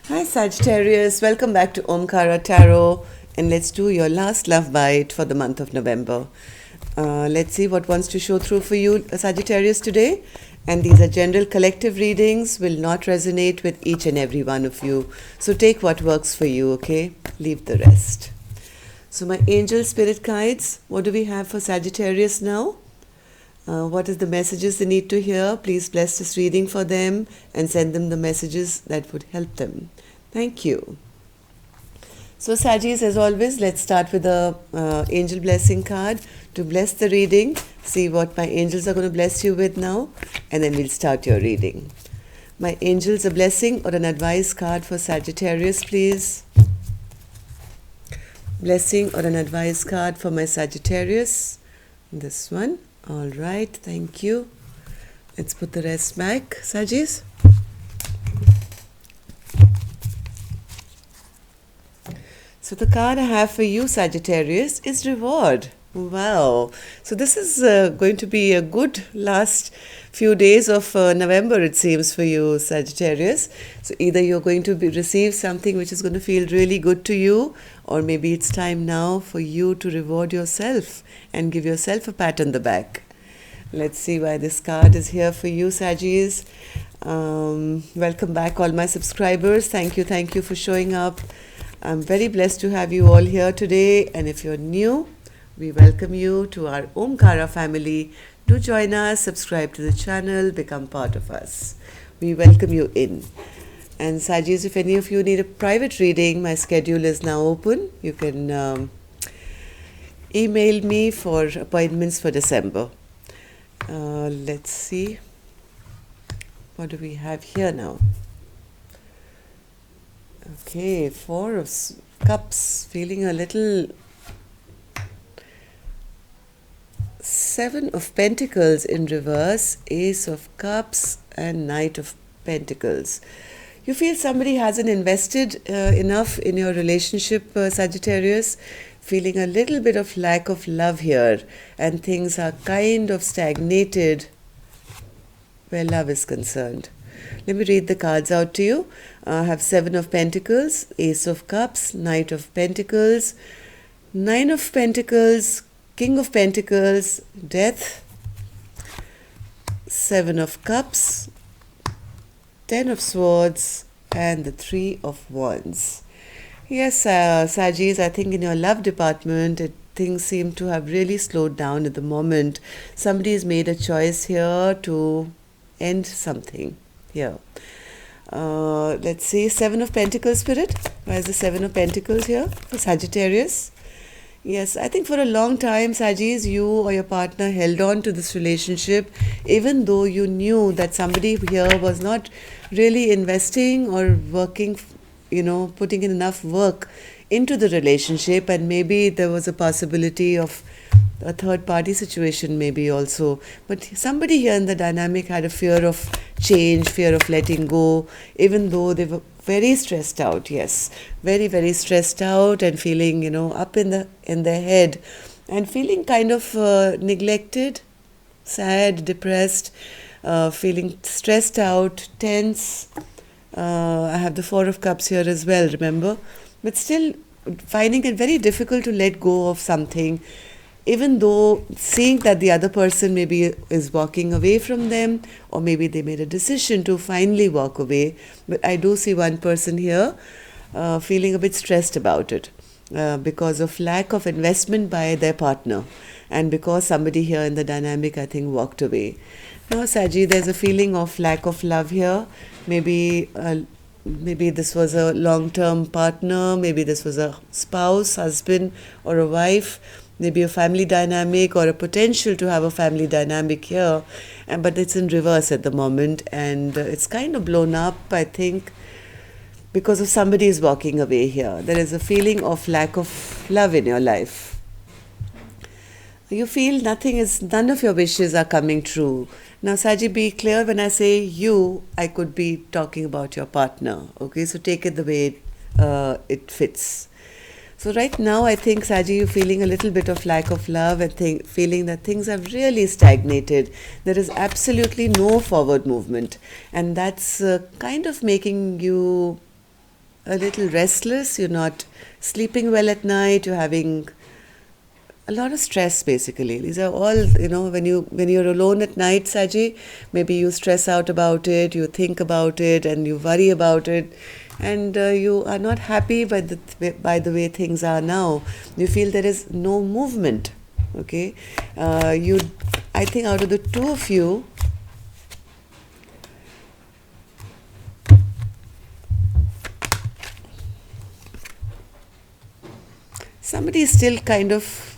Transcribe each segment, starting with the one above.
Hi Sagittarius, welcome back to Omkara Tarot, and let's do your last love bite for the month of November. Let's see what wants to show through for you, Sagittarius, today. And these are general collective readings, will not resonate with each and every one of you. So take what works for you, okay? Leave the rest. So my angel spirit guides, what do we have for Sagittarius now? What is the messages they need to hear? Please bless this reading for them and send them the messages that would help them. Thank you. So Saggis, as always, let's start with the angel blessing card to bless the reading. See what my angels are going to bless you with now, and then we'll start your reading. My angels, a blessing or an advice card for Sagittarius, please. Blessing or an advice card for my Sagittarius. This one. All right, thank you. Let's put the rest back, Saggis. So the card I have for you, Sagittarius, is reward. Wow. So this is going to be a good last few days of November, it seems, for you, Sagittarius. So either you're going to receive something which is going to feel really good to you, or maybe it's time now for you to reward yourself and give yourself a pat on the back. Let's see why this card is here for you, Saggis. Welcome back, all my subscribers. Thank you for showing up. I'm very blessed to have you all here today, and if you're new, we welcome you to our Omkara family. Do join us, subscribe to the channel, become part of us. We welcome you in. And Saggis, if any of you need a private reading, my schedule is now open. You can email me for appointments for December. Let's see. What do we have here now? Okay, Four of Cups, feeling a little. Seven of Pentacles in reverse, Ace of Cups, and Knight of Pentacles. You feel somebody hasn't invested enough in your relationship, Sagittarius. Feeling a little bit of lack of love here, and things are kind of stagnated where love is concerned. Let me read the cards out to you. I have Seven of Pentacles, Ace of Cups, Knight of Pentacles, Nine of Pentacles, King of Pentacles, Death, Seven of Cups, Ten of Swords, and the Three of Wands. Yes, Saggis, I think in your love department, things seem to have really slowed down at the moment. Somebody has made a choice here to end something here. Let's see, Seven of Pentacles, Spirit. Why is the Seven of Pentacles here for Sagittarius? Yes, I think for a long time, Saggis, you or your partner held on to this relationship, even though you knew that somebody here was not really investing or working, putting in enough work into the relationship, and maybe there was a possibility of a third party situation maybe also. But somebody here in the dynamic had a fear of change, fear of letting go, even though they were very stressed out. Yes, very, very stressed out and feeling, up in their head, and feeling kind of neglected, sad, depressed, feeling stressed out, tense. I have the Four of Cups here as well, remember? But still finding it very difficult to let go of something, even though seeing that the other person maybe is walking away from them, or maybe they made a decision to finally walk away. But I do see one person here feeling a bit stressed about it because of lack of investment by their partner, and because somebody here in the dynamic, I think, walked away. Now, Saggi, there's a feeling of lack of love here. Maybe this was a long-term partner, maybe this was a spouse, husband, or a wife, maybe a family dynamic, or a potential to have a family dynamic here, but it's in reverse at the moment, and it's kind of blown up, I think, because of somebody is walking away here. There is a feeling of lack of love in your life. You feel none of your wishes are coming true. Now, Saji, be clear, when I say you, I could be talking about your partner. Okay, so take it the way it fits. So right now, I think, Saji, you're feeling a little bit of lack of love and feeling that things have really stagnated. There is absolutely no forward movement. And that's kind of making you a little restless, you're not sleeping well at night, you're having a lot of stress basically. These are all, when you're alone at night, Saji, maybe you stress out about it, you think about it, and you worry about it, and you are not happy by the way things are now. You feel there is no movement. Okay, you. I think out of the two of you, somebody is still kind of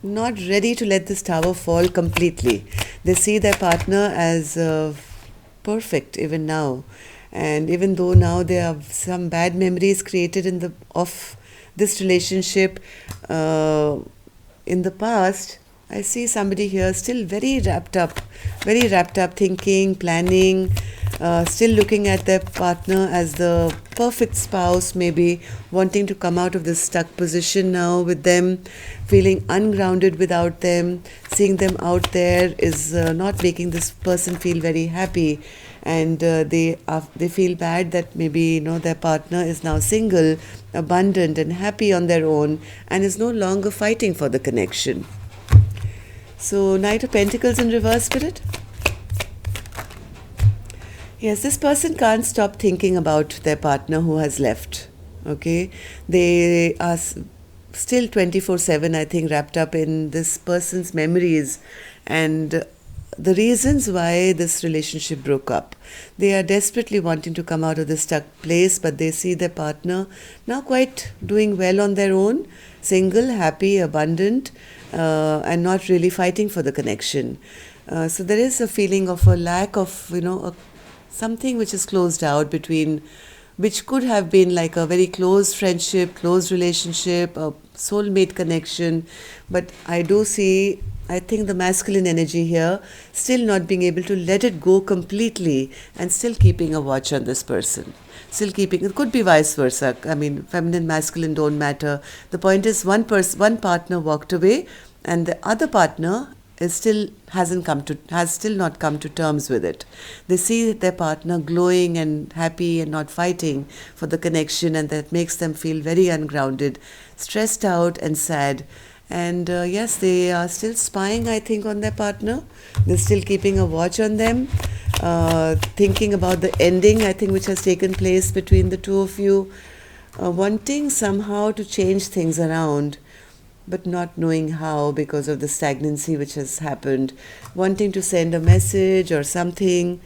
not ready to let this tower fall completely. They see their partner as perfect even now, and even though now there are some bad memories created of this relationship uh, in the past, I see somebody here still very wrapped up, thinking, planning, still looking at their partner as the perfect spouse, maybe wanting to come out of this stuck position now with them, feeling ungrounded without them, seeing them out there is not making this person feel very happy, and they feel bad that maybe their partner is now single, abundant, and happy on their own, and is no longer fighting for the connection. So, Knight of Pentacles in reverse, Spirit. Yes, this person can't stop thinking about their partner who has left. Okay, they are still 24/7, I think, wrapped up in this person's memories and the reasons why this relationship broke up. They are desperately wanting to come out of this stuck place, but they see their partner now quite doing well on their own, single, happy, abundant, and not really fighting for the connection. So there is a feeling of a lack of, something which is closed out between, which could have been like a very close friendship, close relationship, a soulmate connection. But I do see, I think the masculine energy here still not being able to let it go completely and still keeping a watch on this person. Still keeping, it could be vice versa. I mean, feminine, masculine don't matter. The point is one partner walked away and the other partner has still not come to terms with it. They see their partner glowing and happy and not fighting for the connection, and that makes them feel very ungrounded, stressed out and sad. And yes, they are still spying, I think, on their partner. They're still keeping a watch on them, thinking about the ending, I think, which has taken place between the two of you, wanting somehow to change things around, but not knowing how because of the stagnancy which has happened, wanting to send a message or something.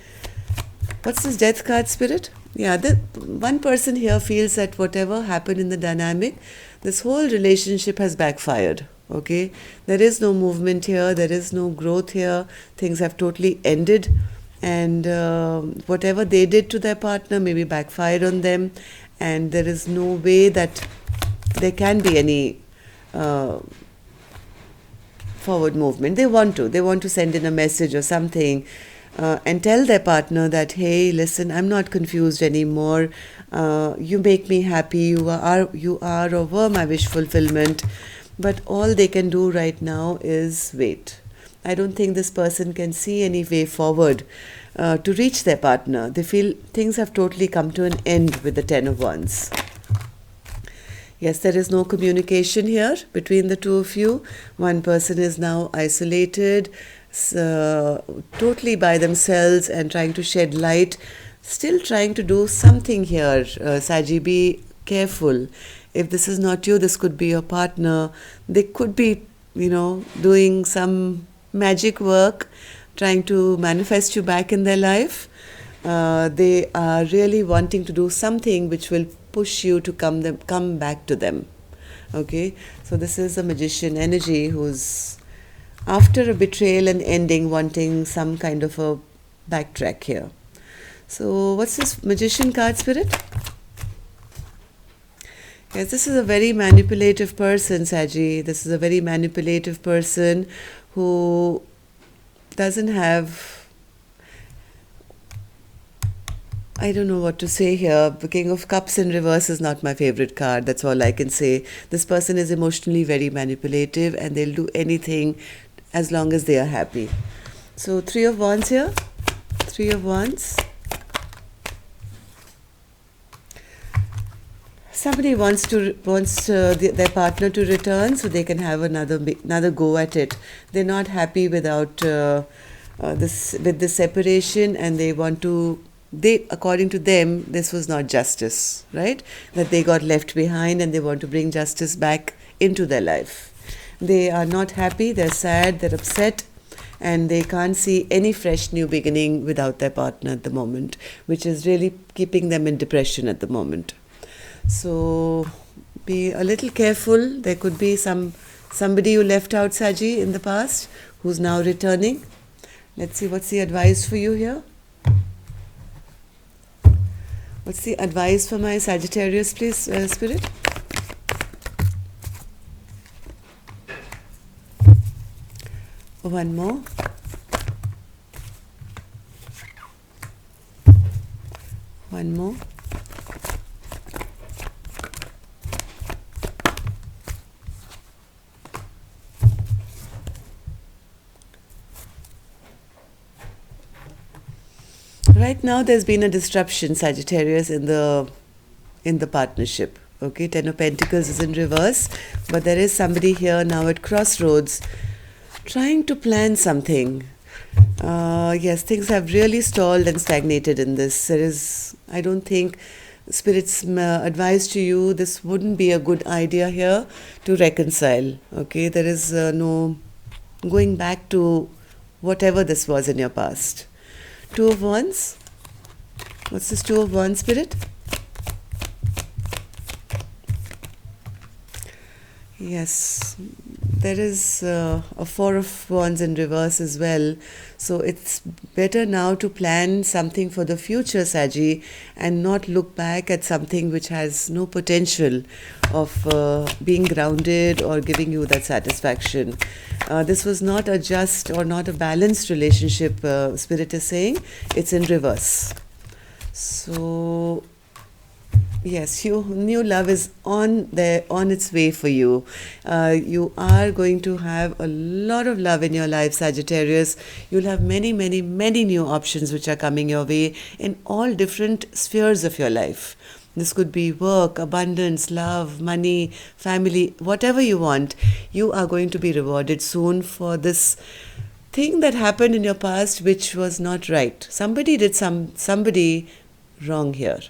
What's this Death card, Spirit? Yeah, one person here feels that whatever happened in the dynamic, this whole relationship has backfired. Okay, there is no movement here, there is no growth here, things have totally ended, and whatever they did to their partner maybe backfired on them, and there is no way that there can be any forward movement. They want to send in a message or something, and tell their partner that, hey, listen, I'm not confused anymore. You make me happy. You are or were my wish fulfillment. But all they can do right now is wait. I don't think this person can see any way forward to reach their partner. They feel things have totally come to an end with the Ten of Wands. Yes, there is no communication here between the two of you. One person is now isolated, totally by themselves and trying to shed light, still trying to do something here. Saji, be careful. If this is not you, this could be your partner. They could be, doing some magic work, trying to manifest you back in their life. They are really wanting to do something which will push you to come back to them. Okay, so this is a magician energy who's after a betrayal and ending, wanting some kind of a backtrack here. So what's this magician card, Spirit? Yes, this is a very manipulative person, Saji. This is a very manipulative person who doesn't have, I don't know what to say here. The King of Cups in reverse is not my favorite card. That's all I can say. This person is emotionally very manipulative and they'll do anything as long as they are happy. So 3 of Wands here. 3 of Wands. Somebody wants their partner to return so they can have another go at it. They're not happy without this with the separation, and they want to. They, according to them, this was not justice, right? That they got left behind, and they want to bring justice back into their life. They are not happy. They're sad. They're upset, and they can't see any fresh new beginning without their partner at the moment, which is really keeping them in depression at the moment. So be a little careful. There could be somebody you left out, Saji, in the past who's now returning. Let's see what's the advice for you here. What's the advice for my Sagittarius, please, Spirit? One more. One more. Right now, there's been a disruption, Sagittarius, in the partnership. Okay, Ten of Pentacles is in reverse, but there is somebody here now at crossroads, trying to plan something. Yes, things have really stalled and stagnated in this. I don't think Spirit's advice to you, this wouldn't be a good idea here to reconcile. Okay, there is no going back to whatever this was in your past. Two of Wands. What's this Two of Wands, Spirit? Yes, there is a Four of Wands in reverse as well. So it's better now to plan something for the future, Saji, and not look back at something which has no potential of being grounded or giving you that satisfaction. This was not a just or not a balanced relationship, Spirit is saying. It's in reverse. So yes, new love is on its way for you. You are going to have a lot of love in your life, Sagittarius. You'll have many, many, many new options which are coming your way in all different spheres of your life. This could be work, abundance, love, money, family, whatever you want. You are going to be rewarded soon for this thing that happened in your past which was not right. Somebody did somebody wrong here.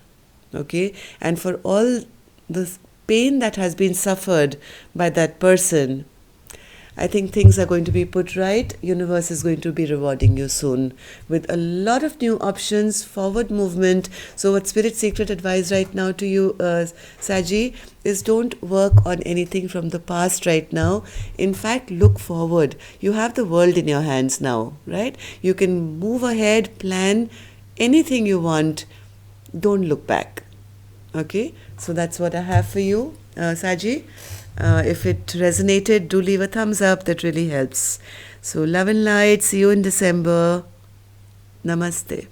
Okay, and for all the pain that has been suffered by that person, I think things are going to be put right. Universe is going to be rewarding you soon with a lot of new options, forward movement. So what Spirit Secret advice right now to you, Saji, is don't work on anything from the past right now. In fact, look forward. You have the world in your hands now, right? You can move ahead, plan anything you want. Don't look back. Okay, so that's what I have for you, Saji. If it resonated, do leave a thumbs up. That really helps. So love and light. See you in December. Namaste.